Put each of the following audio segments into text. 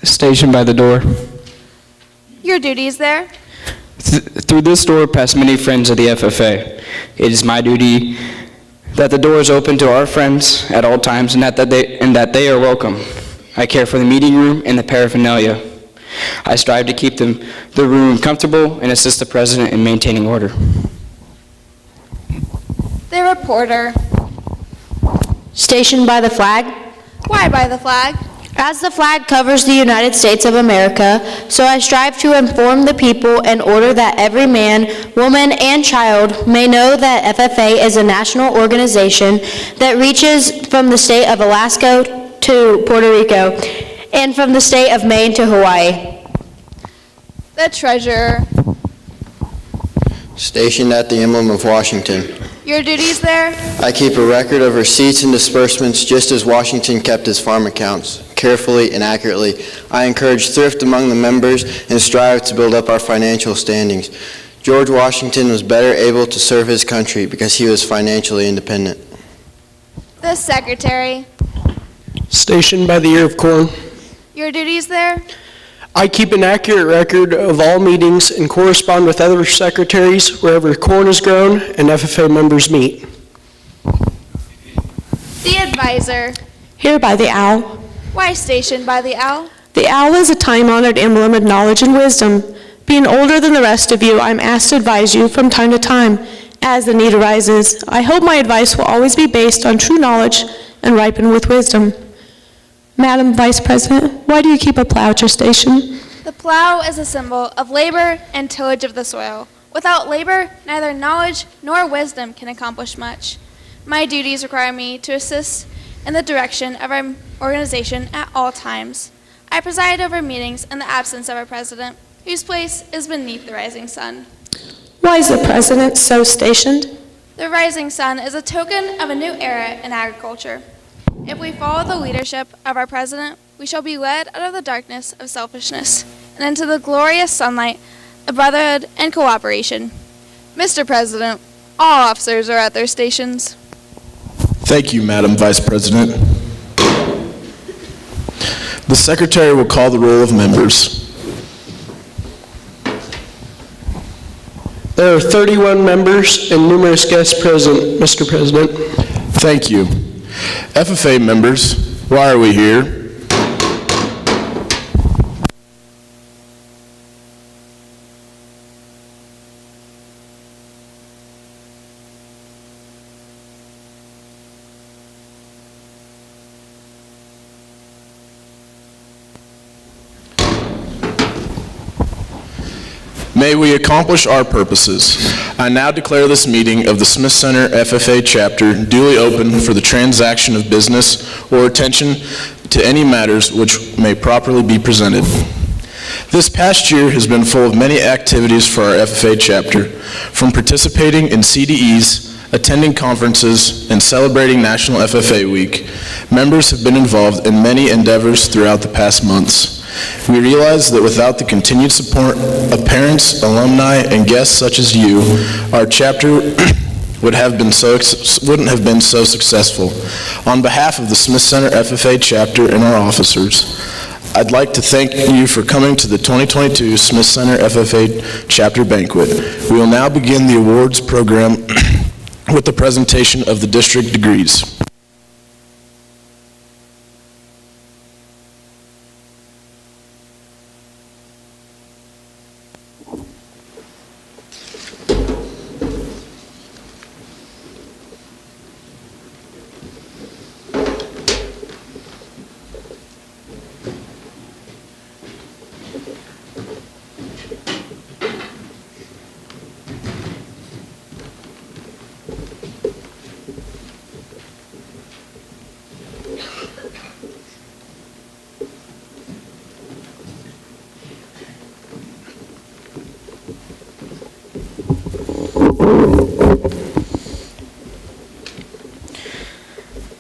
Stationed by the door. Your duties there? Through this door pass many friends of the FFA. It is my duty that the door is open to our friends at all times and that they are welcome. I care for the meeting room and the paraphernalia. I strive to keep the room comfortable and assist the president in maintaining order. The reporter. Stationed by the flag. Why by the flag? As the flag covers the United States of America, so I strive to inform the people in order that every man, woman, and child may know that FFA is a national organization that reaches from the state of Alaska to Puerto Rico and from the state of Maine to Hawaii. The treasurer. Stationed at the emblem of Washington. Your duties there? I keep a record of receipts and disbursements just as Washington kept his farm accounts, carefully and accurately. I encourage thrift among the members and strive to build up our financial standings. George Washington was better able to serve his country because he was financially independent. The secretary. Stationed by the ear of corn. Your duties there? I keep an accurate record of all meetings and correspond with other secretaries wherever corn is grown and FFA members meet. The advisor. Here by the owl. Why stationed by the owl? The owl is a time-honored emblem of knowledge and wisdom. Being older than the rest of you, I'm asked to advise you from time to time as the need arises. I hope my advice will always be based on true knowledge and ripen with wisdom. Madam Vice President, why do you keep a plow at your station? The plow is a symbol of labor and tillage of the soil. Without labor, neither knowledge nor wisdom can accomplish much. My duties require me to assist in the direction of our organization at all times. I preside over meetings in the absence of our president, whose place is beneath the rising sun. Why is the President so stationed? The rising sun is a token of a new era in agriculture. If we follow the leadership of our president, we shall be led out of the darkness of selfishness and into the glorious sunlight of brotherhood and cooperation. Mr. President, all officers are at their stations. Thank you, Madam Vice President. The Secretary will call the roll of members. There are 31 members and numerous guests present, Mr. President. Thank you. FFA members, why are we here? May we accomplish our purposes. I now declare this meeting of the Smith Center FFA chapter duly open for the transaction of business or attention to any matters which may properly be presented. This past year has been full of many activities for our FFA chapter, from participating in CDEs, attending conferences, and celebrating National FFA Week. Members have been involved in many endeavors throughout the past months. We realize that without the continued support of parents, alumni, and guests such as you, our chapter wouldn't have been so successful. On behalf of the Smith Center FFA chapter and our officers, I'd like to thank you for coming to the 2022 Smith Center FFA chapter banquet. We will now begin the awards program with the presentation of the district degrees.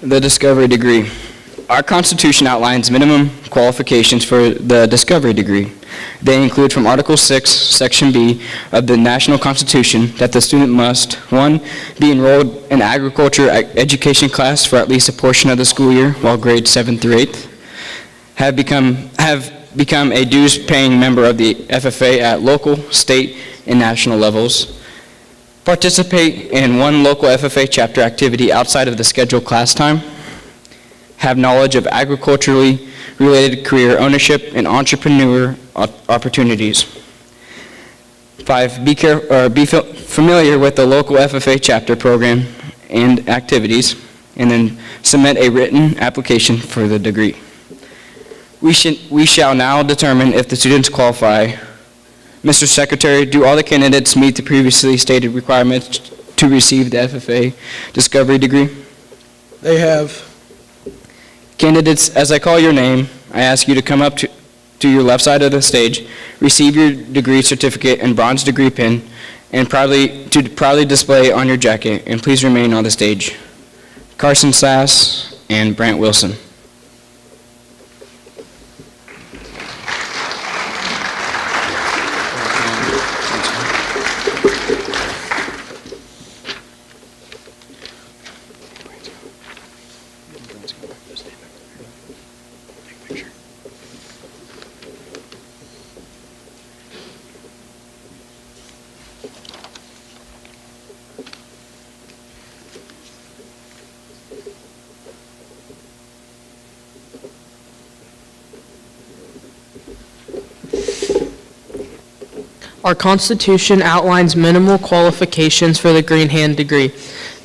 The discovery degree. Our Constitution outlines minimum qualifications for the discovery degree. They include from Article 6, Section B of the National Constitution that the student must, 1, be enrolled in agriculture education class for at least a portion of the school year while grades 7th through 8th, have become a dues-paying member of the FFA at local, state, and national levels. Participate in one local FFA chapter activity outside of the scheduled class time. Have knowledge of agriculturally related career ownership and entrepreneur opportunities. 5, be familiar with the local FFA chapter program and activities, and then submit a written application for the degree. We shall now determine if the students qualify. Mr. Secretary, do all the candidates meet the previously stated requirements to receive the FFA Discovery degree? They have. Candidates, as I call your name, I ask you to come up to your left side of the stage, receive your degree certificate and bronze degree pin, and proudly display on your jacket, and please remain on the stage. Carson Sass and Brant Wilson. Our Constitution outlines minimal qualifications for the Green Hand degree.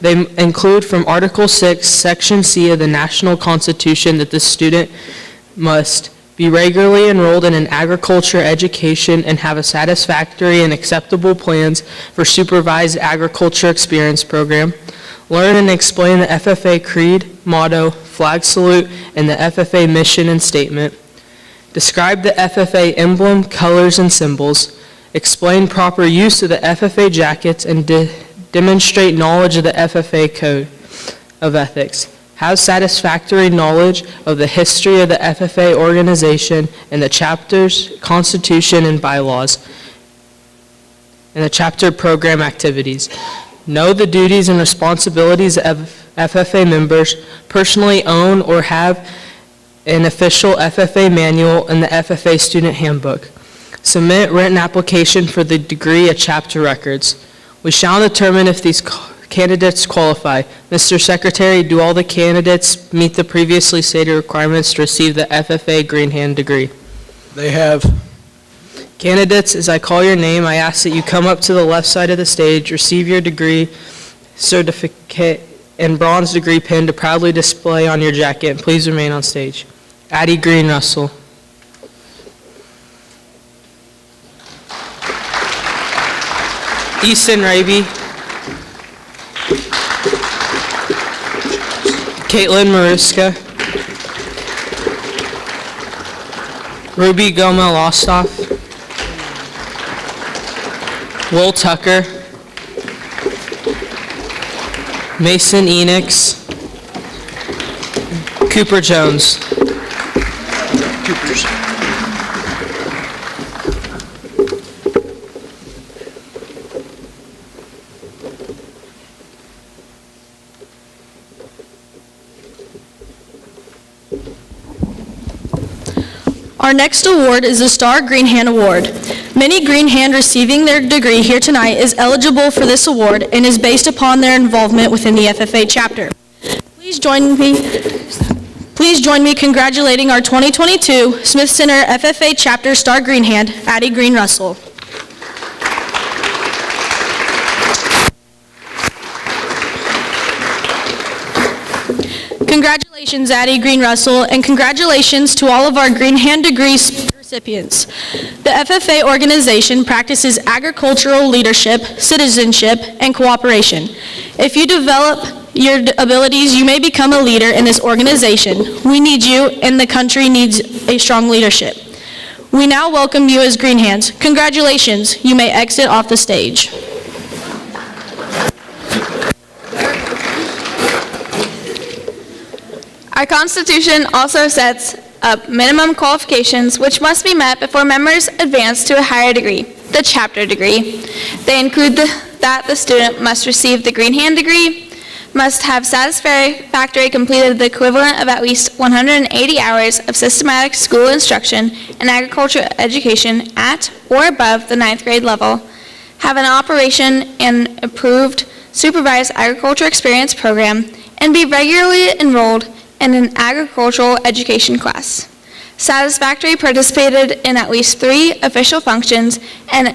They include from Article 6, Section C of the National Constitution that the student must be regularly enrolled in an agriculture education and have a satisfactory and acceptable plans for supervised agriculture experience program. Learn and explain the FFA creed, motto, flag salute, and the FFA mission and statement. Describe the FFA emblem, colors, and symbols. Explain proper use of the FFA jackets and demonstrate knowledge of the FFA Code of Ethics. Have satisfactory knowledge of the history of the FFA organization and the chapter's constitution and bylaws, and the chapter program activities. Know the duties and responsibilities of FFA members, personally own or have an official FFA manual and the FFA student handbook. Submit written application for the degree at chapter records. We shall determine if these candidates qualify. Mr. Secretary, do all the candidates meet the previously stated requirements to receive the FFA Green Hand degree? They have. Candidates, as I call your name, I ask that you come up to the left side of the stage, receive your degree, certificate, and bronze degree pin to proudly display on your jacket, and please remain on stage. Addie Green Russell. Easton Raby. Caitlin Maruska. Ruby Gomel-Ostoff. Will Tucker. Mason Enix. Cooper Jones. Our next award is the Star Green Hand Award. Many Green Hand receiving their degree here tonight is eligible for this award and is based upon their involvement within the FFA chapter. Please join me congratulating our 2022 Smith Center FFA chapter Star Green Hand, Addie Green Russell. Congratulations, Addie Green Russell, and congratulations to all of our Green Hand degree recipients. The FFA organization practices agricultural leadership, citizenship, and cooperation. If you develop your abilities, you may become a leader in this organization. We need you, and the country needs a strong leadership. We now welcome you as Green Hands. Congratulations. You may exit off the stage. Our Constitution also sets up minimum qualifications which must be met before members advance to a higher degree, the chapter degree. They include that the student must receive the Green Hand degree, must have satisfactorily completed the equivalent of at least 180 hours of systematic school instruction and agricultural education at or above the 9th grade level, have an operation and approved supervised agriculture experience program, and be regularly enrolled in an agricultural education class. Satisfactorily participated in at least 3 official functions and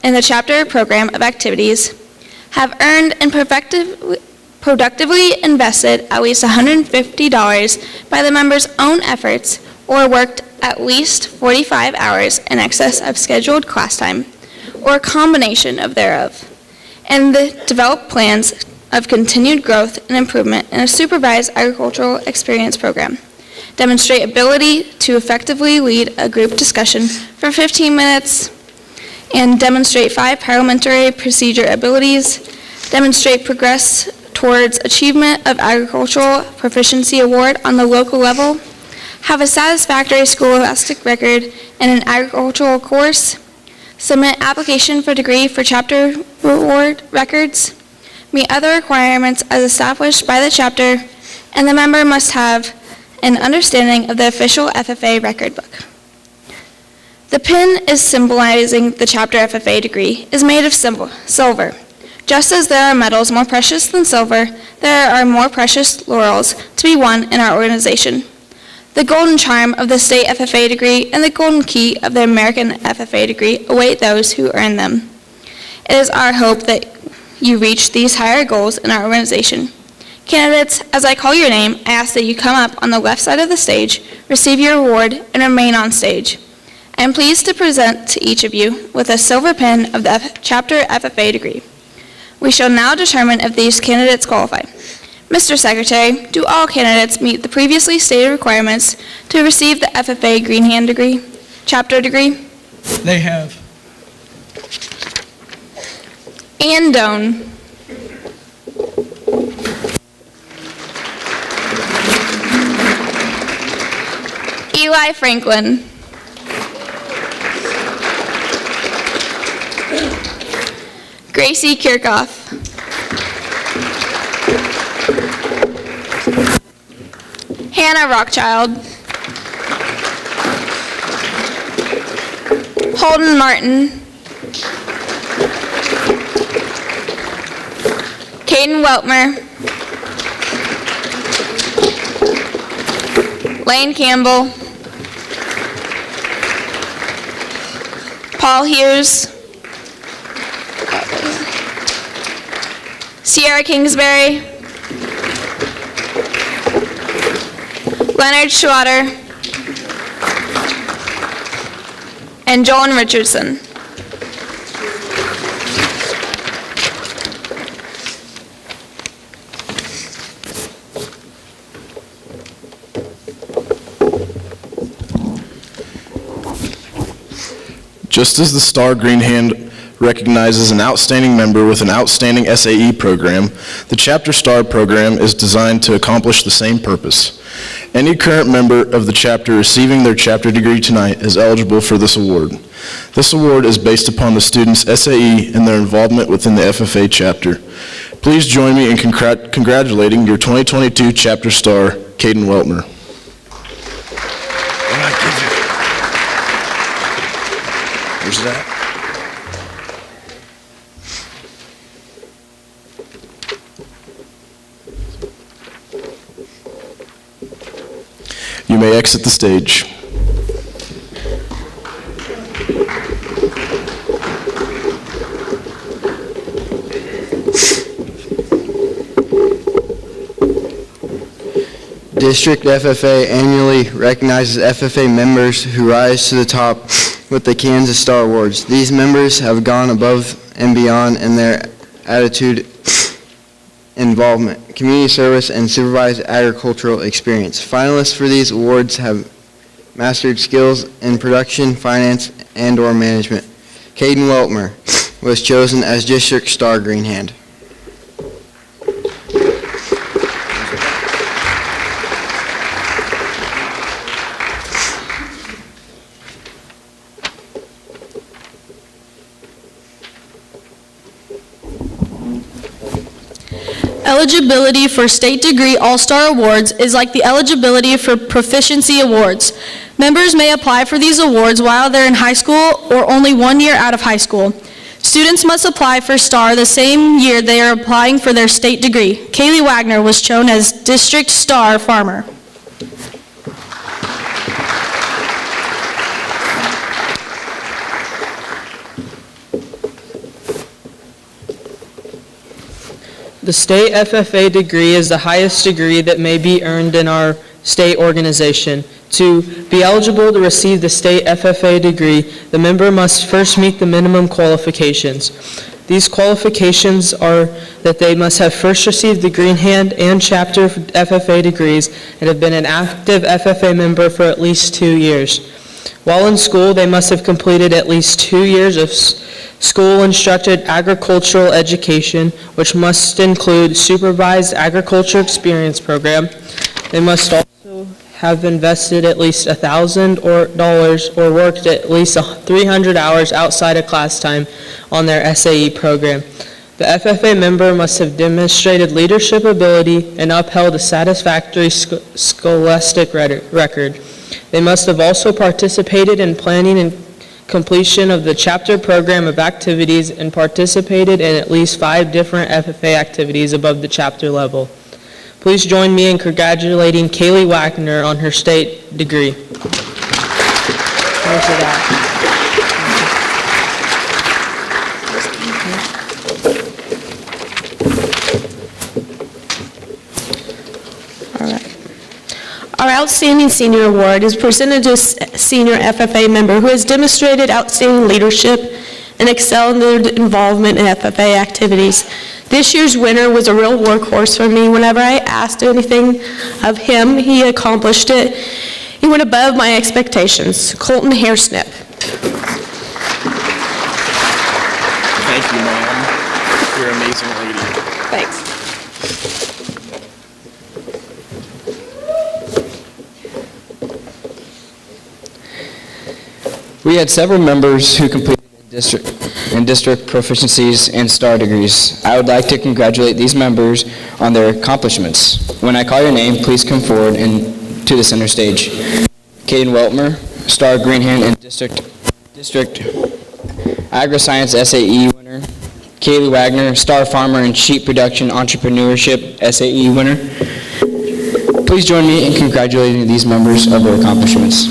in the chapter program of activities, have earned and productively invested at least $150 by the member's own efforts, or worked at least 45 hours in excess of scheduled class time, or a combination of thereof, and develop plans of continued growth and improvement in a supervised agricultural experience program. Demonstrate ability to effectively lead a group discussion for 15 minutes, and demonstrate 5 parliamentary procedure abilities. Demonstrate progress towards achievement of agricultural proficiency award on the local level. Have a satisfactory scholastic record in an agricultural course. Submit application for degree for chapter award records. Meet other requirements as established by the chapter, and the member must have an understanding of the official FFA record book. The pin is symbolizing the chapter FFA degree is made of silver. Just as there are metals more precious than silver, there are more precious laurels to be won in our organization. The golden charm of the state FFA degree and the golden key of the American FFA degree await those who earn them. It is our hope that you reach these higher goals in our organization. Candidates, as I call your name, I ask that you come up on the left side of the stage, receive your award, and remain on stage. I am pleased to present to each of you with a silver pin of the chapter FFA degree. We shall now determine if these candidates qualify. Mr. Secretary, do all candidates meet the previously stated requirements to receive the FFA Green Hand degree, chapter degree? They have. Ann Doan. Eli Franklin. Gracie Kirchhoff. Hannah Rockchild. Holden Martin. Caden Weltmer. Lane Campbell. Paul Hughes. Sierra Kingsbury. Leonard Schwatter. And Joan Richardson. Just as the Star Green Hand recognizes an outstanding member with an outstanding SAE program, the Chapter Star program is designed to accomplish the same purpose. Any current member of the chapter receiving their chapter degree tonight is eligible for this award. This award is based upon the student's SAE and their involvement within the FFA chapter. Please join me in congratulating your 2022 Chapter Star, Caden Weltmer. Where's that? You may exit the stage. District FFA annually recognizes FFA members who rise to the top with the Kansas Star Awards. These members have gone above and beyond in their attitude, involvement, community service, and supervised agricultural experience. Finalists for these awards have mastered skills in production, finance, and/or management. Caden Weltmer was chosen as District Star Green Hand. eligibility for State Degree All-Star Awards is like the eligibility for Proficiency Awards. Members may apply for these awards while they're in high school or only 1 year out of high school. Students must apply for STAR the same year they are applying for their state degree. Kaylee Wagner was chosen as District Star Farmer. The state FFA degree is the highest degree that may be earned in our state organization. To be eligible to receive the state FFA degree, the member must first meet the minimum qualifications. These qualifications are that they must have first received the Green Hand and Chapter FFA degrees and have been an active FFA member for at least 2 years. While in school, they must have completed at least 2 years of school-instructed agricultural education, which must include supervised agriculture experience program. They must also have invested at least $1,000 or worked at least 300 hours outside of class time on their SAE program. The FFA member must have demonstrated leadership ability and upheld a satisfactory scholastic record. They must have also participated in planning and completion of the chapter program of activities and participated in at least 5 different FFA activities above the chapter level. Please join me in congratulating Kaylee Wagner on her state degree. Our Outstanding Senior Award is presented to a senior FFA member who has demonstrated outstanding leadership and excelled in their involvement in FFA activities. This year's winner was a real workhorse for me. Whenever I asked anything of him, he accomplished it. He went above my expectations. Colton Hairsnip. Thank you, ma'am. You're an amazing lady. Thanks. We had several members who completed district proficiencies and STAR degrees. I would like to congratulate these members on their accomplishments. When I call your name, please come forward and to the center stage. Caden Weltmer, STAR Green Hand and District Agri-Science SAE winner. Kaylee Wagner, STAR Farmer and Sheep Production Entrepreneurship SAE winner. Please join me in congratulating these members of their accomplishments.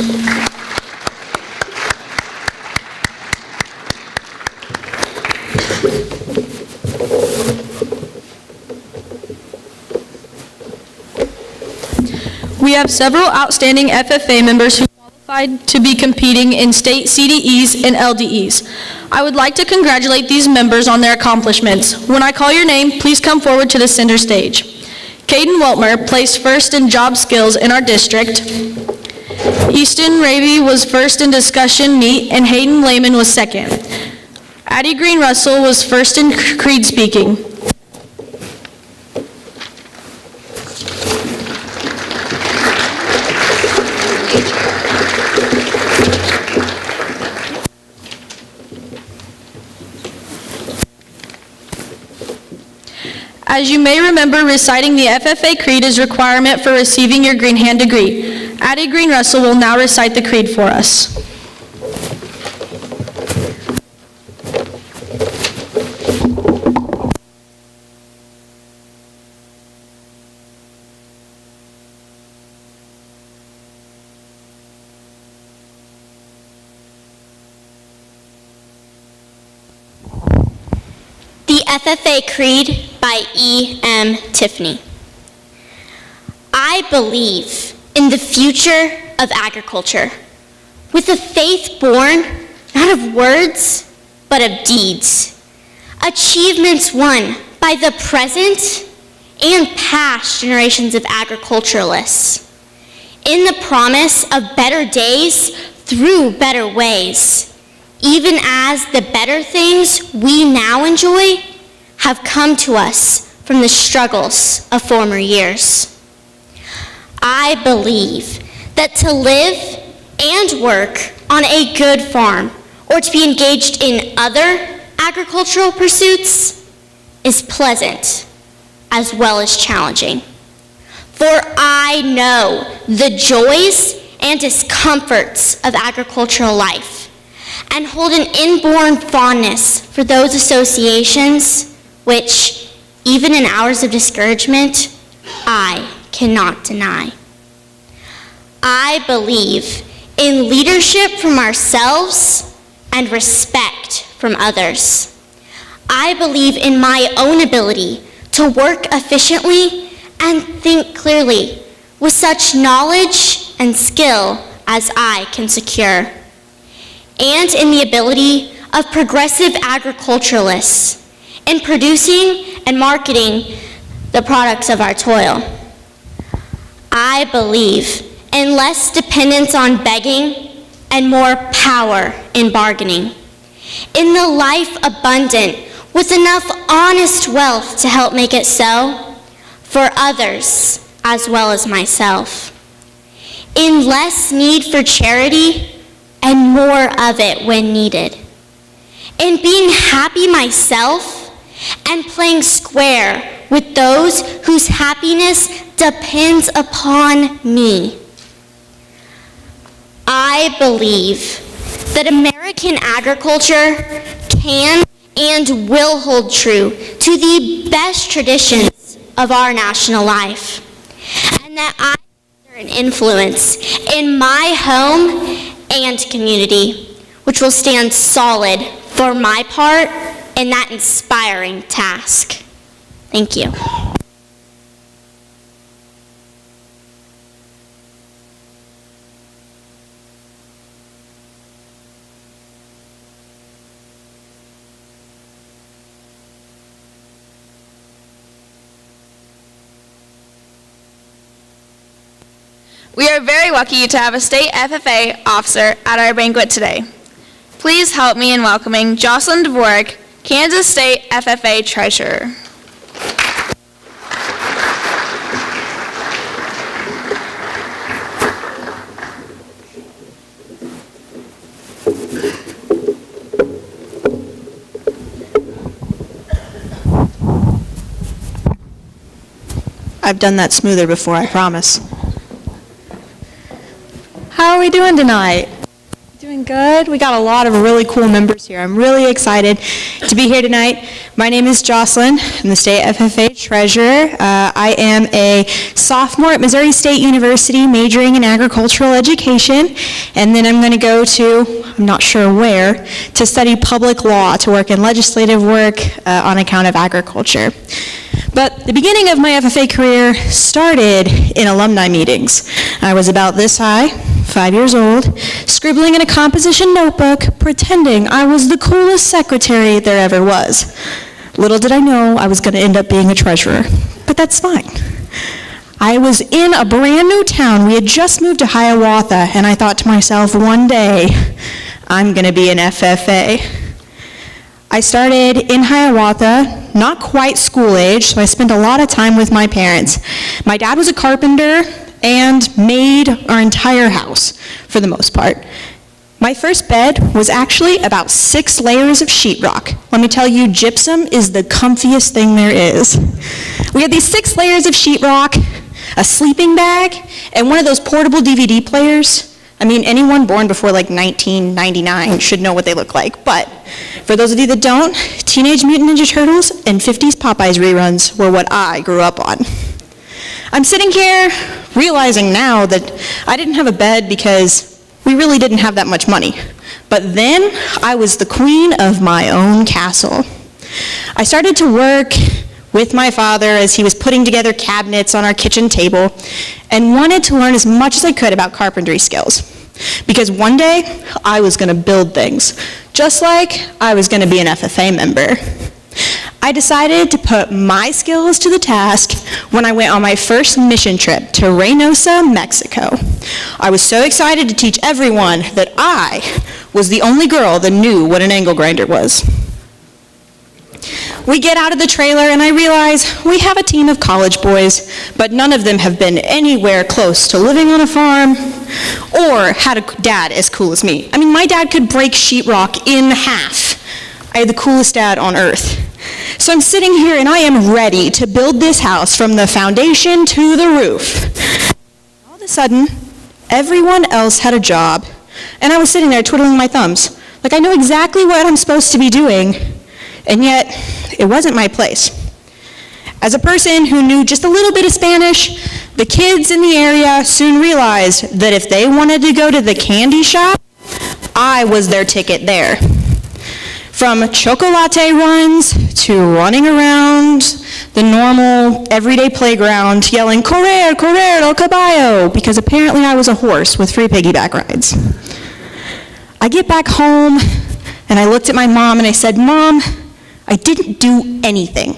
We have several outstanding FFA members who qualified to be competing in state CDEs and LDEs. I would like to congratulate these members on their accomplishments. When I call your name, please come forward to the center stage. Caden Weltmer placed first in job skills in our district. Easton Raby was first in discussion meet, and Hayden Lehman was second. Addie Green Russell was first in creed speaking. As you may remember, reciting the FFA Creed is a requirement for receiving your Green Hand degree. Addie Green Russell will now recite the Creed for us. The FFA Creed by E.M. Tiffany. I believe in the future of agriculture, with a faith born not of words, but of deeds. Achievements won by the present and past generations of agriculturalists. In the promise of better days through better ways, even as the better things we now enjoy have come to us from the struggles of former years. I believe that to live and work on a good farm or to be engaged in other agricultural pursuits is pleasant as well as challenging. For I know the joys and discomforts of agricultural life and hold an inborn fondness for those associations which, even in hours of discouragement, I cannot deny. I believe in leadership from ourselves and respect from others. I believe in my own ability to work efficiently and think clearly with such knowledge and skill as I can secure, and in the ability of progressive agriculturalists in producing and marketing the products of our toil. I believe in less dependence on begging and more power in bargaining, in the life abundant with enough honest wealth to help make it so for others as well as myself, in less need for charity and more of it when needed, in being happy myself and playing square with those whose happiness depends upon me. I believe that American agriculture can and will hold true to the best traditions of our national life, and that I exert an influence in my home and community, which will stand solid for my part in that inspiring task. Thank you. We are very lucky to have a state FFA officer at our banquet today. Please help me in welcoming Jocelyn Dvorak, Kansas State FFA Treasurer. I've done that smoother before, I promise. How are we doing tonight? Doing good. We got a lot of really cool members here. I'm really excited to be here tonight. My name is Jocelyn. I'm the State FFA Treasurer. I am a sophomore at Missouri State University majoring in agricultural education, and then I'm going to go to, I'm not sure where, to study public law, to work in legislative work on account of agriculture. But the beginning of my FFA career started in alumni meetings. I was about this high, 5 years old, scribbling in a composition notebook, pretending I was the coolest secretary there ever was. Little did I know I was going to end up being a treasurer, but that's fine. I was in a brand new town. We had just moved to Hiawatha, and I thought to myself, one day, I'm going to be an FFA. I started in Hiawatha, not quite school age, so I spent a lot of time with my parents. My dad was a carpenter and made our entire house, for the most part. My first bed was actually about 6 layers of sheetrock. Let me tell you, gypsum is the comfiest thing there is. We had these 6 layers of sheetrock, a sleeping bag, and one of those portable DVD players. I mean, anyone born before like 1999 should know what they look like, but for those of you that don't, Teenage Mutant Ninja Turtles and 50s Popeyes reruns were what I grew up on. I'm sitting here realizing now that I didn't have a bed because we really didn't have that much money. But then I was the queen of my own castle. I started to work with my father as he was putting together cabinets on our kitchen table and wanted to learn as much as I could about carpentry skills. Because one day I was going to build things, just like I was going to be an FFA member. I decided to put my skills to the task when I went on my first mission trip to Reynosa, Mexico. I was so excited to teach everyone that I was the only girl that knew what an angle grinder was. We get out of the trailer and I realize we have a team of college boys, but none of them have been anywhere close to living on a farm or had a dad as cool as me. I mean, my dad could break sheetrock in half. I had the coolest dad on earth. So I'm sitting here and I am ready to build this house from the foundation to the roof. All of a sudden, everyone else had a job, and I was sitting there twiddling my thumbs. Like I know exactly what I'm supposed to be doing, and yet it wasn't my place. As a person who knew just a little bit of Spanish, the kids in the area soon realized that if they wanted to go to the candy shop, I was their ticket there. From chocolate runs to running around the normal everyday playground yelling, "Correr, correr, el caballo," because apparently I was a horse with free piggyback rides. I get back home and I looked at my mom and I said, "Mom, I didn't do anything."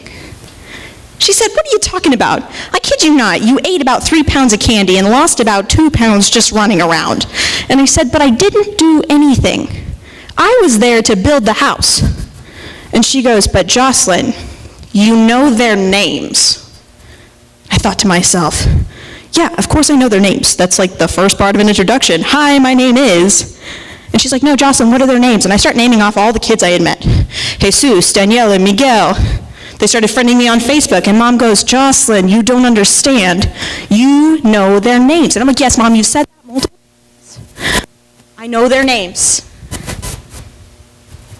She said, "What are you talking about? I kid you not, you ate about 3 pounds of candy and lost about 2 pounds just running around." And I said, "But I didn't do anything. I was there to build the house." And she goes, "But Jocelyn, you know their names." I thought to myself, yeah, of course I know their names. That's like the first part of an introduction. "Hi, my name is..." And she's like, "No, Jocelyn, what are their names?" And I start naming off all the kids I had met. Jesus, Daniela, Miguel. They started friending me on Facebook, and Mom goes, "Jocelyn, you don't understand. You know their names." And I'm like, "Yes, Mom, you said that multiple times. I know their names."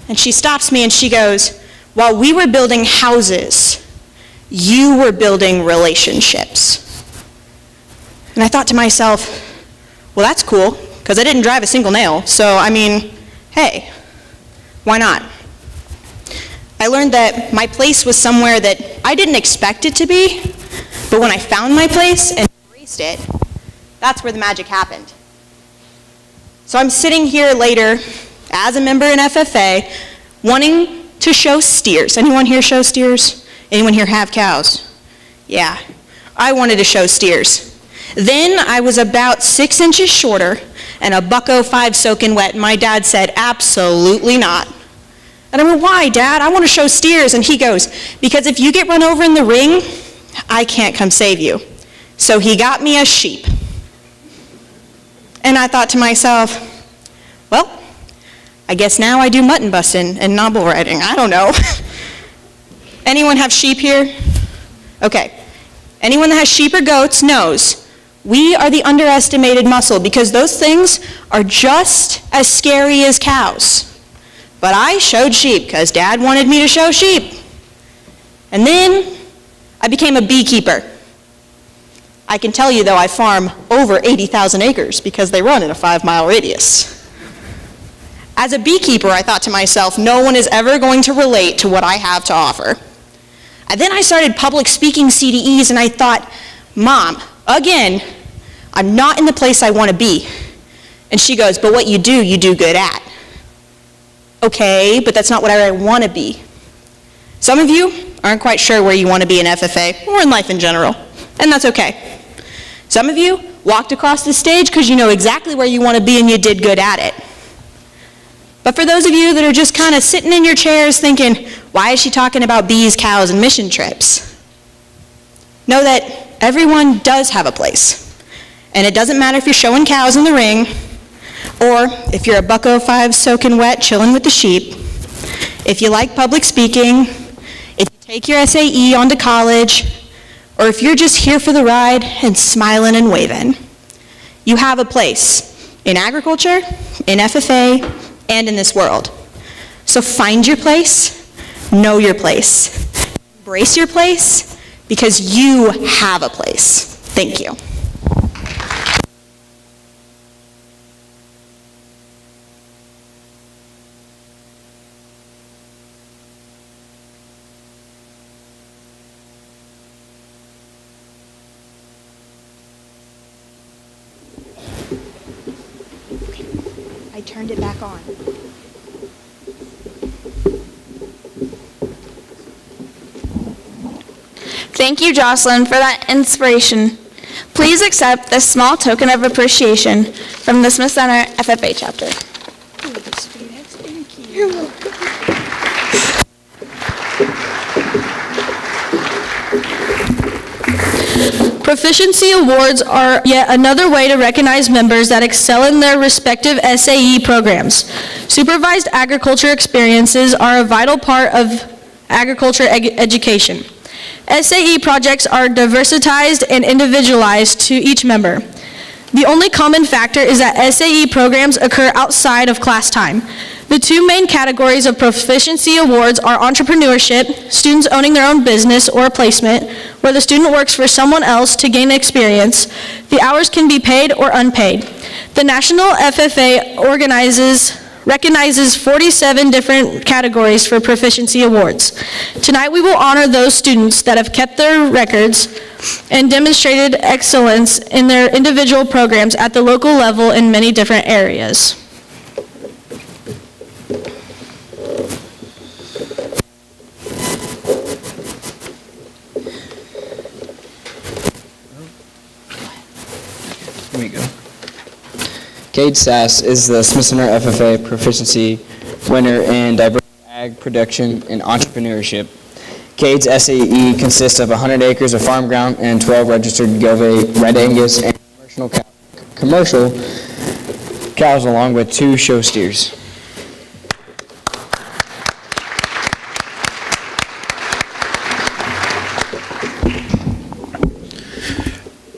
And she stops me and she goes, "While we were building houses, you were building relationships." And I thought to myself, well, that's cool, because I didn't drive a single nail. So, I mean, hey, why not? I learned that my place was somewhere that I didn't expect it to be, but when I found my place and embraced it, that's where the magic happened. So I'm sitting here later as a member in FFA, wanting to show steers. Anyone here show steers? Anyone here have cows? Yeah, I wanted to show steers. Then I was about 6 inches shorter and a $1.05 soaking wet, and my dad said, "Absolutely not." And I went, "Why, Dad? I want to show steers." And he goes, "Because if you get run over in the ring, I can't come save you." So he got me a sheep. And I thought to myself, well, I guess now I do mutton busting and novel riding. I don't know. Anyone have sheep here? Okay. Anyone that has sheep or goats knows we are the underestimated muscle, because those things are just as scary as cows. But I showed sheep because Dad wanted me to show sheep. And then I became a beekeeper. I can tell you, though, I farm over 80,000 acres because they run in a 5-mile radius. As a beekeeper, I thought to myself, no one is ever going to relate to what I have to offer. And then I started public speaking CDEs, and I thought, Mom, again, I'm not in the place I want to be. And she goes, "But what you do good at." Okay, but that's not what I want to be. Some of you aren't quite sure where you want to be in FFA or in life in general, and that's okay. Some of you walked across the stage because you know exactly where you want to be and you did good at it. But for those of you that are just kind of sitting in your chairs thinking, why is she talking about bees, cows, and mission trips? Know that everyone does have a place. And it doesn't matter if you're showing cows in the ring, or if you're a $1.05 soaking wet chilling with the sheep, if you like public speaking, if you take your SAE on to college, or if you're just here for the ride and smiling and waving. You have a place in agriculture, in FFA, and in this world. So find your place, know your place, embrace your place, because you have a place. Thank you. I turned it back on. Thank you, Jocelyn, for that inspiration. Please accept this small token of appreciation from the Smith Center FFA chapter. You're welcome. Proficiency awards are yet another way to recognize members that excel in their respective SAE programs. Supervised agriculture experiences are a vital part of agriculture education. SAE projects are diversitized and individualized to each member. The only common factor is that SAE programs occur outside of class time. The two main categories of proficiency awards are entrepreneurship, students owning their own business or placement, where the student works for someone else to gain experience. The hours can be paid or unpaid. The National FFA recognizes 47 different categories for proficiency awards. Tonight we will honor those students that have kept their records and demonstrated excellence in their individual programs at the local level in many different areas. Here we go. Cade Sass is the Smith Center FFA Proficiency winner in diverse ag production and entrepreneurship. Cade's SAE consists of 100 acres of farm ground and 12 registered Gove Red Angus and commercial cows along with 2 show steers.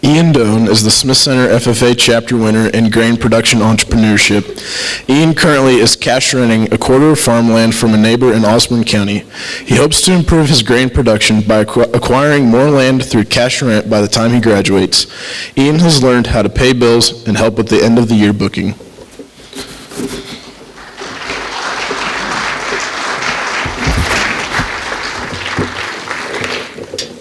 Ian Doan is the Smith Center FFA chapter winner in grain production entrepreneurship. Ian currently is cash renting a quarter of farmland from a neighbor in Osborne County. He hopes to improve his grain production by acquiring more land through cash rent by the time he graduates. Ian has learned how to pay bills and help with the end of the year booking.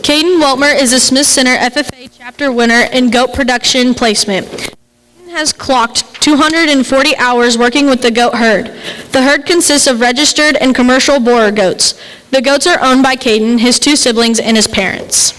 Caden Weltmer is a Smith Center FFA chapter winner in goat production placement. Caden has clocked 240 hours working with the goat herd. The herd consists of registered and commercial Boer goats. The goats are owned by Caden, his 2 siblings, and his parents.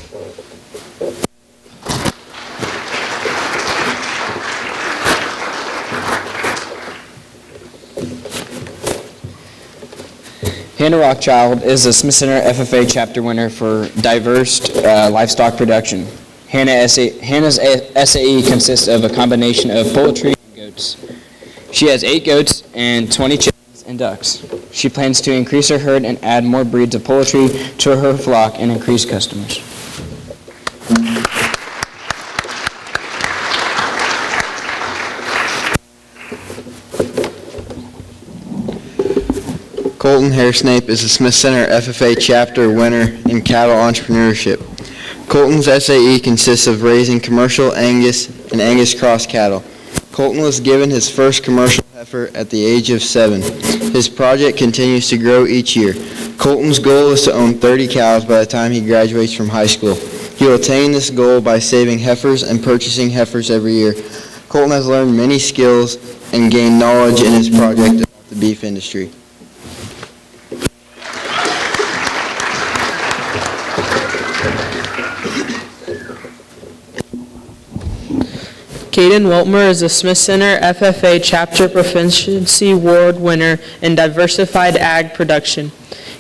Hannah Rockchild is the Smith Center FFA chapter winner for diverse livestock production. Hannah's SAE consists of a combination of poultry and goats. She has 8 goats and 20 chickens and ducks. She plans to increase her herd and add more breeds of poultry to her flock and increase customers. Colton Hairsnape is the Smith Center FFA chapter winner in cattle entrepreneurship. Colton's SAE consists of raising commercial Angus and Angus cross cattle. Colton was given his first commercial heifer at the age of 7. His project continues to grow each year. Colton's goal is to own 30 cows by the time he graduates from high school. He will attain this goal by saving heifers and purchasing heifers every year. Colton has learned many skills and gained knowledge in his project about the beef industry. Caden Weltmer is the Smith Center FFA Chapter Proficiency Award winner in Diversified Ag Production.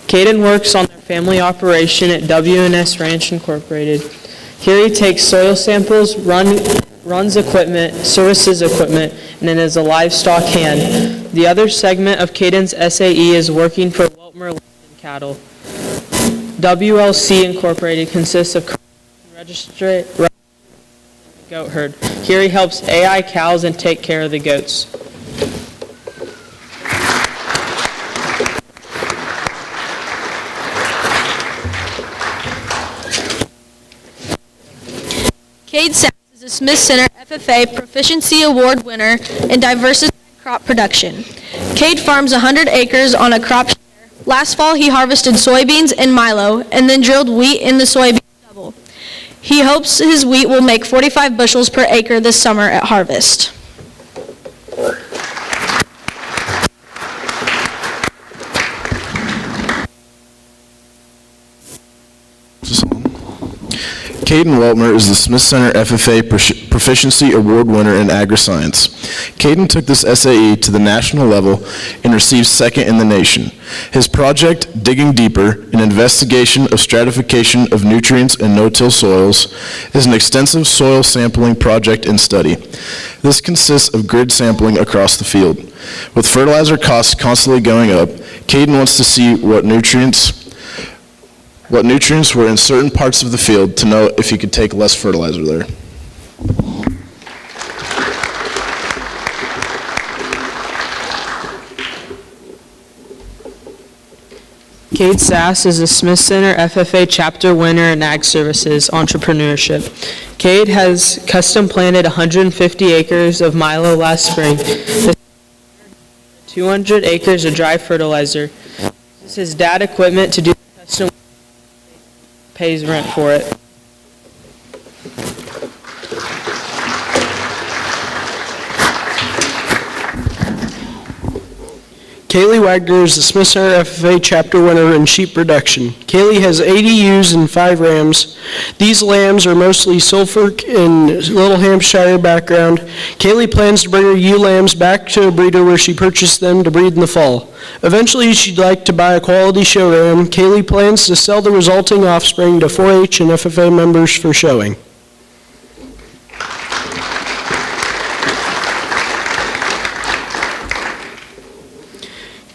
Caden works on their family operation at W&S Ranch Incorporated. Here he takes soil samples, runs equipment, services equipment, and then is a livestock hand. The other segment of Caden's SAE is working for Weltmer Land and Cattle. WLC Incorporated consists of registered goat herd. Here he helps AI cows and take care of the goats. Cade Sass is a Smith Center FFA Proficiency Award winner in diversified crop production. Cade farms 100 acres on a crop share. Last fall he harvested soybeans and milo and then drilled wheat in the soybean stubble. He hopes his wheat will make 45 bushels per acre this summer at harvest. Caden Weltmer is the Smith Center FFA Proficiency Award winner in agri-science. Caden took this SAE to the national level and received 2nd in the nation. His project, Digging Deeper, an investigation of stratification of nutrients in no-till soils, is an extensive soil sampling project and study. This consists of grid sampling across the field. With fertilizer costs constantly going up, Caden wants to see what nutrients what nutrients were in certain parts of the field to know if he could take less fertilizer there. Cade Sass is a Smith Center FFA chapter winner in Ag Services Entrepreneurship. Cade has custom planted 150 acres of milo last spring, 200 acres of dry fertilizer. Uses his dad equipment to do custom, pays rent for it. Kaylee Wagner is the Smith Center FFA chapter winner in sheep production. Kaylee has 80 ewes and 5 rams. These lambs are mostly Suffolk and Little Hampshire background. Kaylee plans to bring her ewe lambs back to a breeder where she purchased them to breed in the fall. Eventually, she'd like to buy a quality show ram. Kaylee plans to sell the resulting offspring to 4-H and FFA members for showing.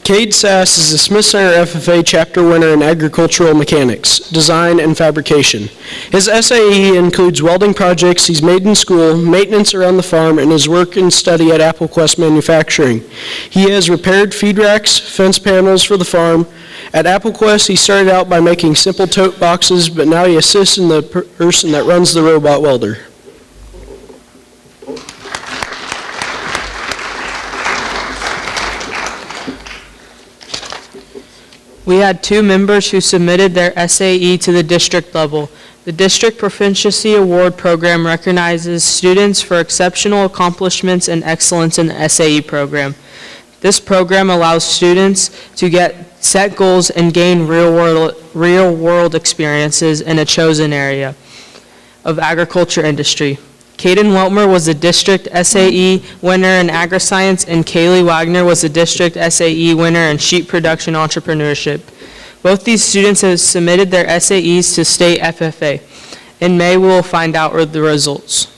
Cade Sass is the Smith Center FFA chapter winner in agricultural mechanics, design, and fabrication. His SAE includes welding projects he's made in school, maintenance around the farm, and his work and study at AppleQuest Manufacturing. He has repaired feed racks, fence panels for the farm. At AppleQuest, he started out by making simple tote boxes, but now he assists in the person that runs the robot welder. We had 2 members who submitted their SAE to the district level. The District Proficiency Award Program recognizes students for exceptional accomplishments and excellence in the SAE program. This program allows students to set goals and gain real-world experiences in a chosen area of agriculture industry. Caden Weltmer was the district SAE winner in agri-science, and Kaylee Wagner was the district SAE winner in sheep production entrepreneurship. Both these students have submitted their SAEs to state FFA. In May, we will find out the results.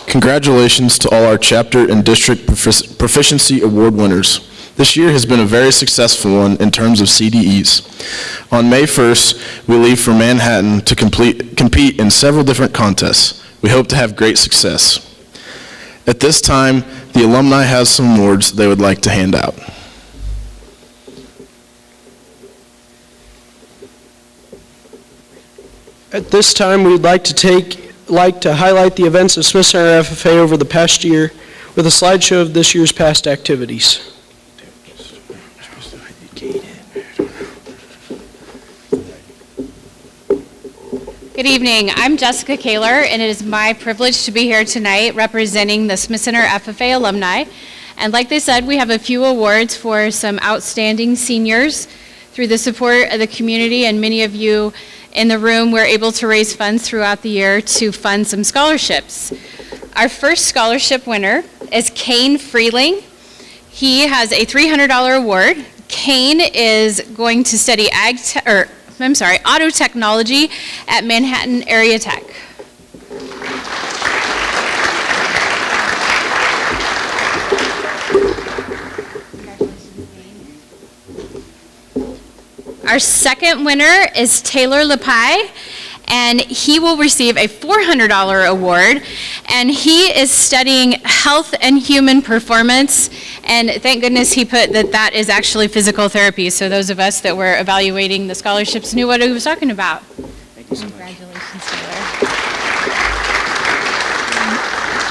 Congratulations to all our chapter and district proficiency award winners. This year has been a very successful one in terms of CDEs. On May 1st, we leave for Manhattan to compete in several different contests. We hope to have great success. At this time, the alumni has some awards they would like to hand out. At this time, we'd like to highlight the events of Smith Center FFA over the past year with a slideshow of this year's past activities. Good evening. I'm Jessica Kaler, and it is my privilege to be here tonight representing the Smith Center FFA alumni. And like they said, we have a few awards for some outstanding seniors. Through the support of the community and many of you in the room, we're able to raise funds throughout the year to fund some scholarships. Our first scholarship winner is Kane Freeling. He has a $300 award. Kane is going to study auto technology at Manhattan Area Tech. Our second winner is Taylor Lepai, and he will receive a $400 award, and he is studying health and human performance, and thank goodness he put that is actually physical therapy, so those of us that were evaluating the scholarships knew what he was talking about. Congratulations, Taylor.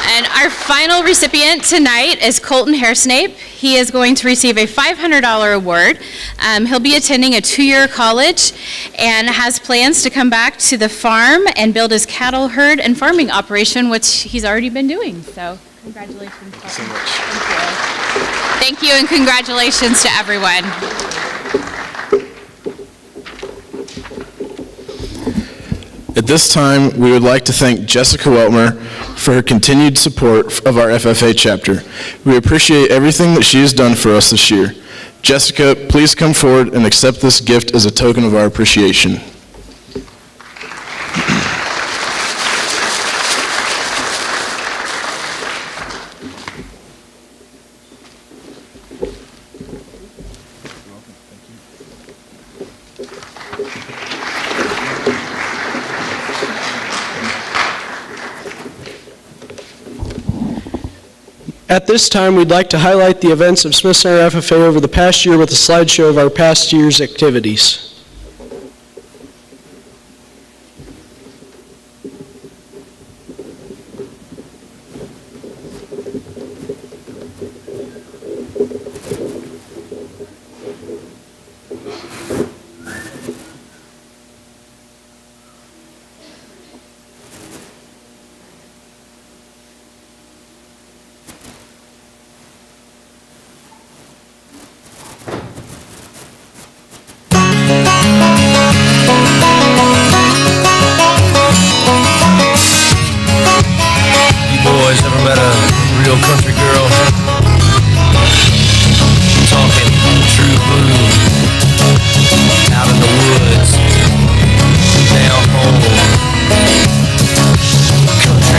And our final recipient tonight is Colton Hairsnape. He is going to receive a $500 award. He'll be attending a 2-year college and has plans to come back to the farm and build his cattle herd and farming operation, which he's already been doing. So congratulations, Colton. Thanks so much. Thank you, and congratulations to everyone. At this time, we would like to thank Jessica Weltmer for her continued support of our FFA chapter. We appreciate everything that she has done for us this year. Jessica, please come forward and accept this gift as a token of our appreciation. At this time, we'd like to highlight the events of Smith Center FFA over the past year with a slideshow of our past year's activities. Boys ever met a real country girl? Talking true blue, out in the woods, down home, country.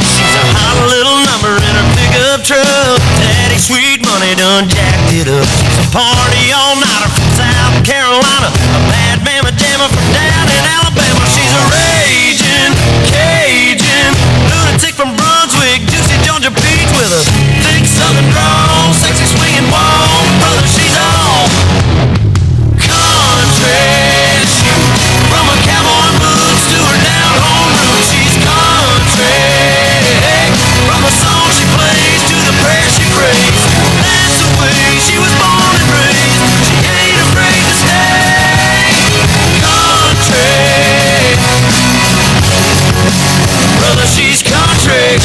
She's a hot little number in her pickup truck. Daddy sweet money done jacked it up. She's a party all-nighter from South Carolina, a bad mama jammer from down in Alabama. She's a raging Cajun lunatic from Brunswick, juicy Georgia peach with a thick southern drawl, sexy swinging wall. Brother, she's all country. From a cowboy boots to her down home roots, she's country. From the song she plays to the prayer she prays, that's the way she was born and raised. She ain't afraid to stay country. Brother, she's country.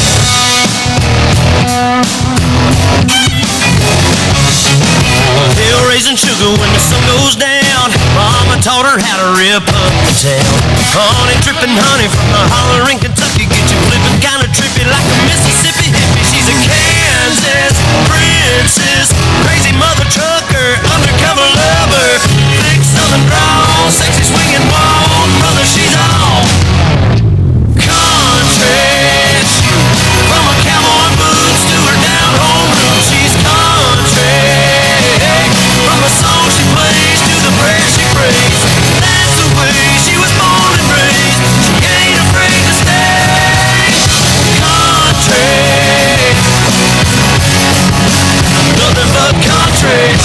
Hill raising sugar when the sun goes down. Mama taught her how to rip up the town. Honey dripping honey from the holler in Kentucky, get you flipping kinda trippy like a Mississippi hippie. She's a Kansas princess, crazy mother trucker, undercover lover, thick southern drawl, sexy swinging wall. Brother, she's all country. From her cowboy boots to her down home roots, she's country. From the song she plays to the prayer she prays, that's the way she was born and raised. She ain't afraid to stay country. Nothing but country.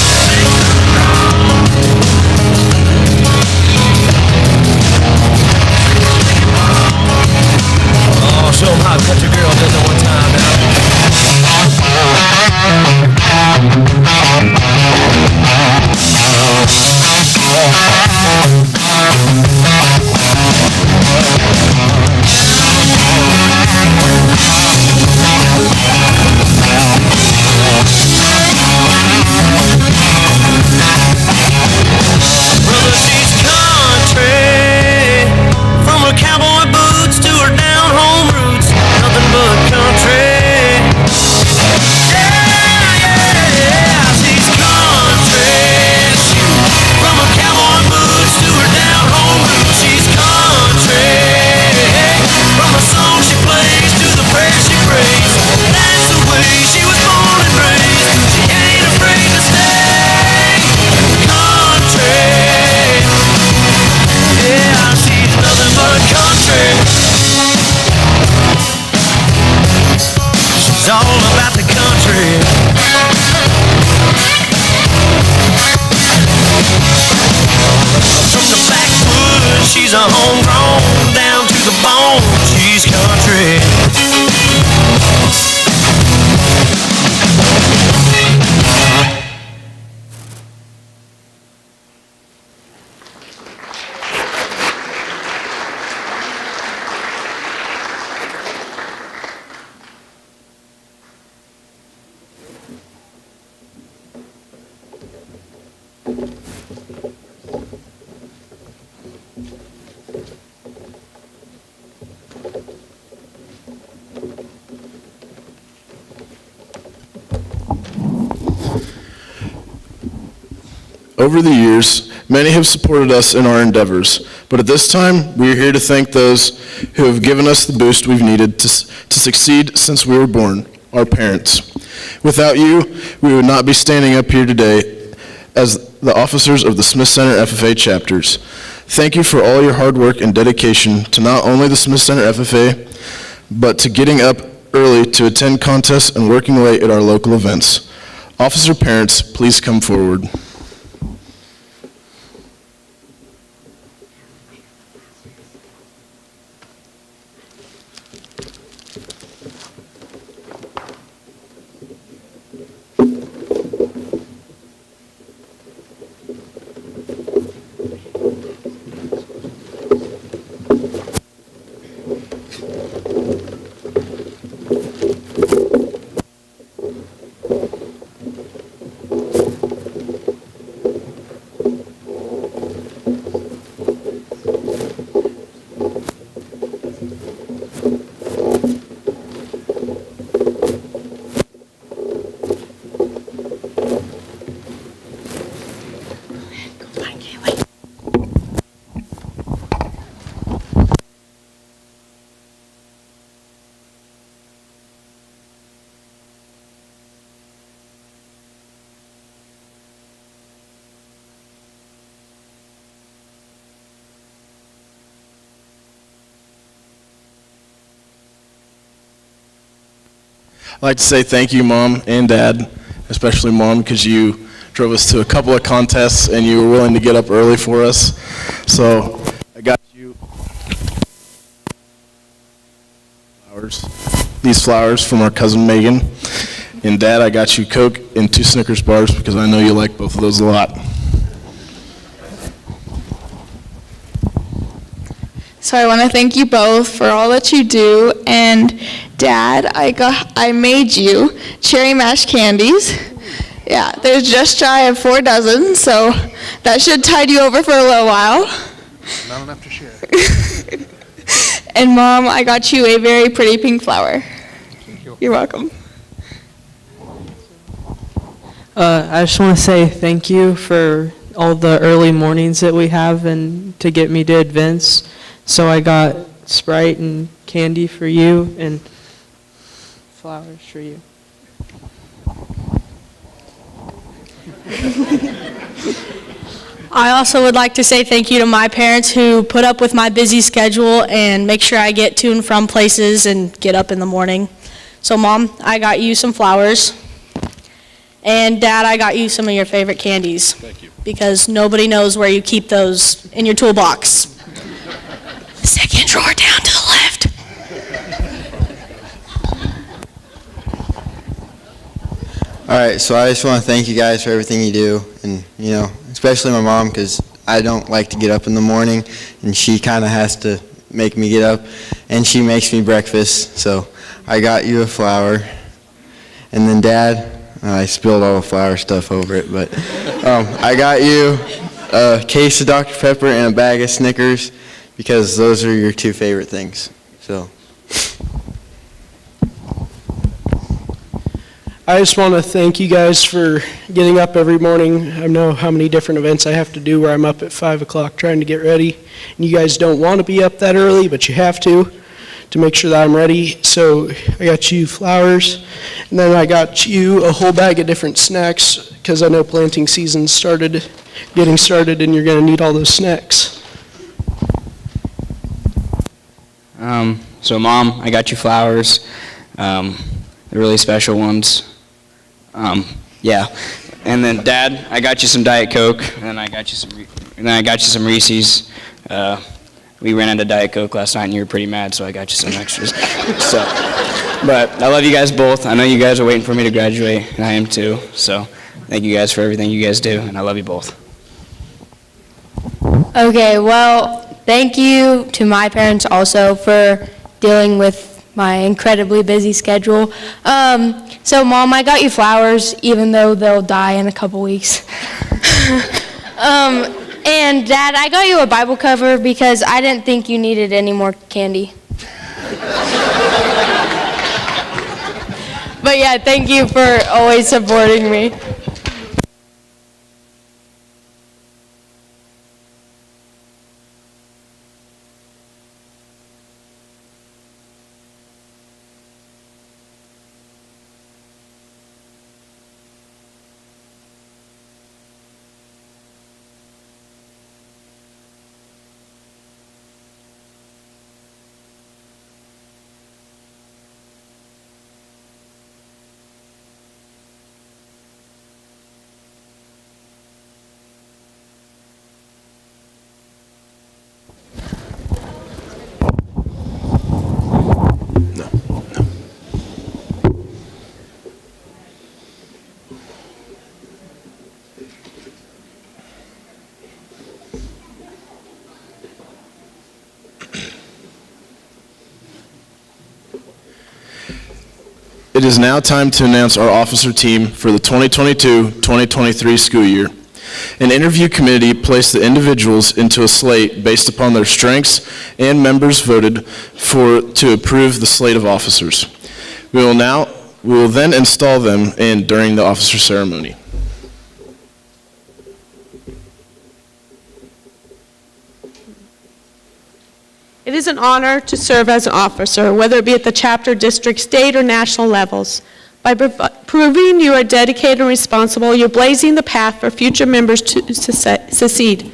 Oh, show 'em how a country girl does it one time now. Brother, she's country. From her cowboy boots to her down home roots, nothing but country. Yeah, she's country. From her cowboy boots to her down home roots, she's country. From the song she plays to the prayer she prays, that's the way she was born and raised. She ain't afraid to stay country. Yeah, she's nothing but country. She's all about the country. From the backwoods, she's a homegrown, down to the bone, she's country. Over the years, many have supported us in our endeavors, but at this time, we are here to thank those who have given us the boost we've needed to succeed since we were born, our parents. Without you, we would not be standing up here today as the officers of the Smith Center FFA chapters. Thank you for all your hard work and dedication to not only the Smith Center FFA, but to getting up early to attend contests and working late at our local events. Officer parents, please come forward. I'd like to say thank you, Mom and Dad, especially Mom, because you drove us to a couple of contests and you were willing to get up early for us. So I got you these flowers from our cousin Megan. And Dad, I got you Coke and 2 Snickers bars because I know you like both of those a lot. So I want to thank you both for all that you do, and Dad, I made you cherry mash candies. Yeah, there's just shy of 4 dozen, so that should tide you over for a little while. Not enough to share. And Mom, I got you a very pretty pink flower. Thank you. You're welcome. I just want to say thank you for all the early mornings that we have and to get me to events. So I got Sprite and candy for you and flowers for you. I also would like to say thank you to my parents who put up with my busy schedule and make sure I get to and from places and get up in the morning. So Mom, I got you some flowers. And Dad, I got you some of your favorite candies. Thank you. Because nobody knows where you keep those in your toolbox. The second drawer down to the left. All right, so I just want to thank you guys for everything you do, and, especially my mom, because I don't like to get up in the morning, and she kind of has to make me get up, and she makes me breakfast, so I got you a flower. And then Dad, I spilled all the flower stuff over it, but I got you a case of Dr. Pepper and a bag of Snickers, because those are your 2 favorite things. So I just want to thank you guys for getting up every morning. I know how many different events I have to do where I'm up at 5 o'clock trying to get ready. And you guys don't want to be up that early, but you have to make sure that I'm ready. So I got you flowers, and then I got you a whole bag of different snacks because I know planting season's getting started, and you're going to need all those snacks. So Mom, I got you flowers. They're really special ones. Yeah. And then Dad, I got you some Diet Coke, and I got you some Reese's. We ran out of Diet Coke last night, and you were pretty mad, so I got you some extras. But I love you guys both. I know you guys are waiting for me to graduate, and I am too. So thank you guys for everything you guys do, and I love you both. Okay, well, thank you to my parents also for dealing with my incredibly busy schedule. So Mom, I got you flowers, even though they'll die in a couple weeks. And Dad, I got you a Bible cover because I didn't think you needed any more candy. But yeah, thank you for always supporting me. It is now time to announce our officer team for the 2022-2023 school year. An interview committee placed the individuals into a slate based upon their strengths, and members voted to approve the slate of officers. We will then install them during the officer ceremony. It is an honor to serve as an officer, whether it be at the chapter, district, state, or national levels. By proving you are dedicated and responsible, you're blazing the path for future members to succeed.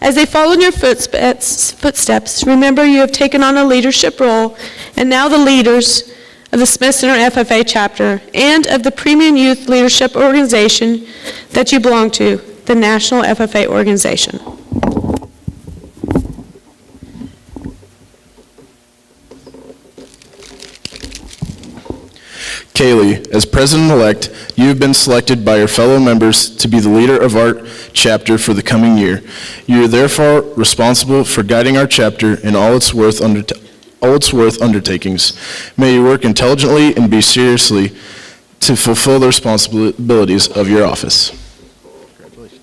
As they follow in your footsteps, remember you have taken on a leadership role, and now the leaders of the Smith Center FFA chapter and of the Premium Youth Leadership Organization that you belong to, the National FFA Organization. Kaylee, as president-elect, you have been selected by your fellow members to be the leader of our chapter for the coming year. You are therefore responsible for guiding our chapter in all its worth undertakings. May you work intelligently and be seriously to fulfill the responsibilities of your office. Congratulations.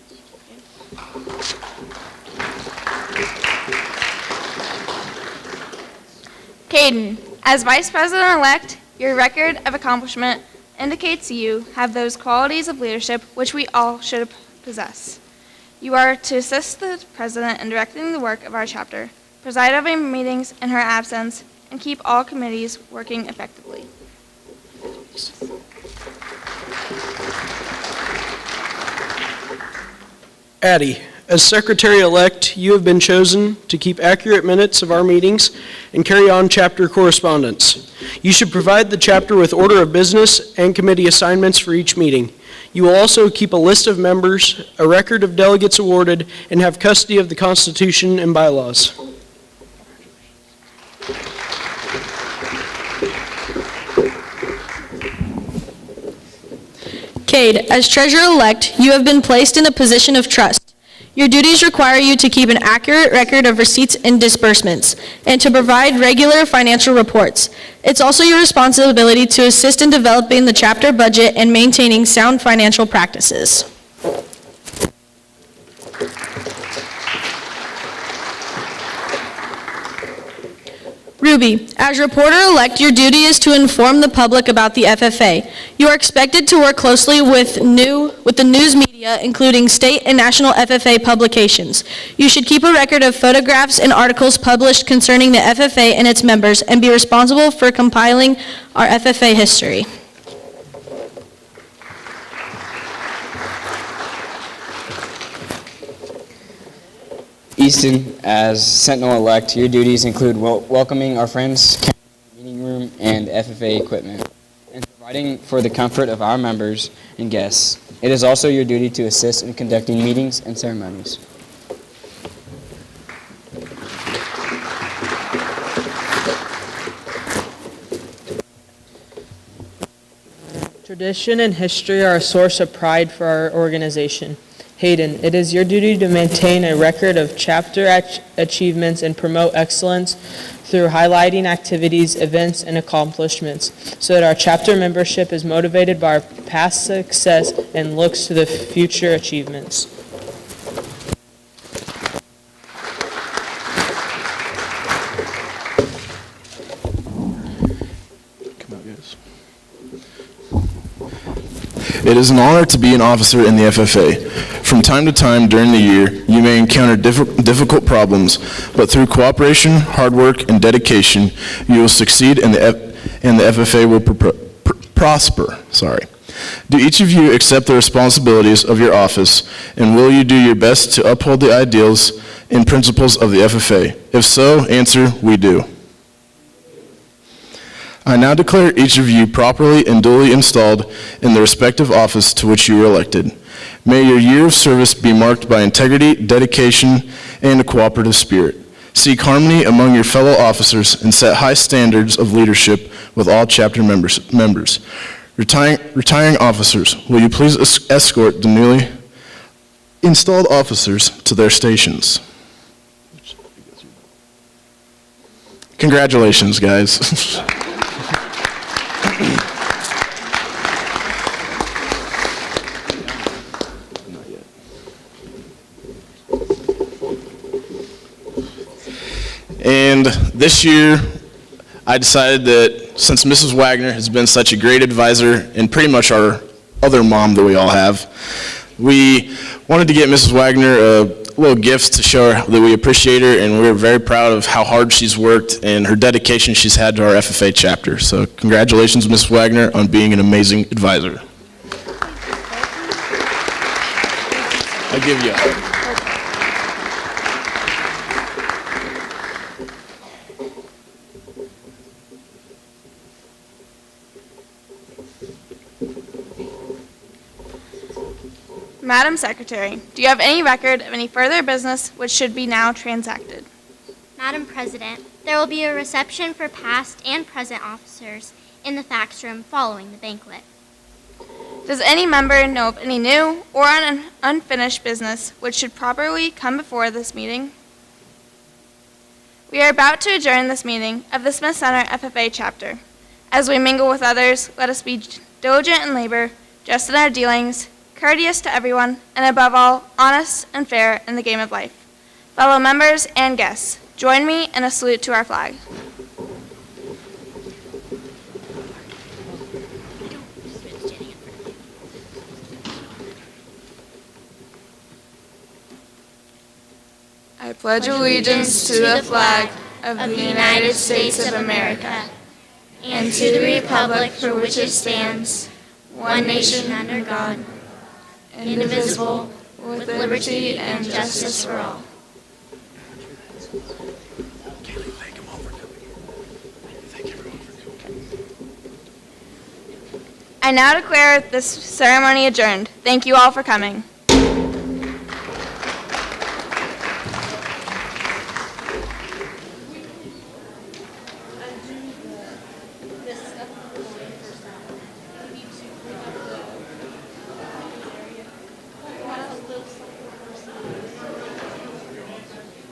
Caden, as Vice President-elect, your record of accomplishment indicates you have those qualities of leadership which we all should possess. You are to assist the President in directing the work of our chapter, preside over meetings in her absence, and keep all committees working effectively. Addie, as Secretary-elect, you have been chosen to keep accurate minutes of our meetings and carry on chapter correspondence. You should provide the chapter with order of business and committee assignments for each meeting. You will also keep a list of members, a record of delegates awarded, and have custody of the Constitution and bylaws. Cade, as treasurer-elect, you have been placed in a position of trust. Your duties require you to keep an accurate record of receipts and disbursements, and to provide regular financial reports. It's also your responsibility to assist in developing the chapter budget and maintaining sound financial practices. Ruby, as reporter-elect, your duty is to inform the public about the FFA. You are expected to work closely with the news media, including state and national FFA publications. You should keep a record of photographs and articles published concerning the FFA and its members, and be responsible for compiling our FFA history. Easton, as Sentinel-elect, your duties include welcoming our friends, meeting room, and FFA equipment, and providing for the comfort of our members and guests. It is also your duty to assist in conducting meetings and ceremonies. Tradition and history are a source of pride for our organization. Hayden, it is your duty to maintain a record of chapter achievements and promote excellence through highlighting activities, events, and accomplishments, so that our chapter membership is motivated by our past success and looks to the future achievements. It is an honor to be an officer in the FFA. From time to time during the year, you may encounter difficult problems, but through cooperation, hard work, and dedication, you will succeed and the FFA will prosper. Do each of you accept the responsibilities of your office, and will you do your best to uphold the ideals and principles of the FFA? If so, answer, we do. I now declare each of you properly and duly installed in the respective office to which you were elected. May your year of service be marked by integrity, dedication, and a cooperative spirit. Seek harmony among your fellow officers and set high standards of leadership with all chapter members. Retiring officers, will you please escort the newly installed officers to their stations? Congratulations, guys. And this year, I decided that since Mrs. Wagner has been such a great advisor and pretty much our other mom that we all have, we wanted to get Mrs. Wagner a little gift to show her that we appreciate her, and we're very proud of how hard she's worked and her dedication she's had to our FFA chapter. So congratulations, Mrs. Wagner, on being an amazing advisor. I'll give you a hug. Madam Secretary, do you have any record of any further business which should be now transacted? Madam President, there will be a reception for past and present officers in the fax room following the banquet. Does any member know of any new or unfinished business which should properly come before this meeting? We are about to adjourn this meeting of the Smith Center FFA chapter. As we mingle with others, let us be diligent in labor, just in our dealings, courteous to everyone, and above all, honest and fair in the game of life. Fellow members and guests, join me in a salute to our flag. I pledge allegiance to the flag of the United States of America and to the republic for which it stands, one nation under God, indivisible, with liberty and justice for all. I now declare this ceremony adjourned. Thank you all for coming.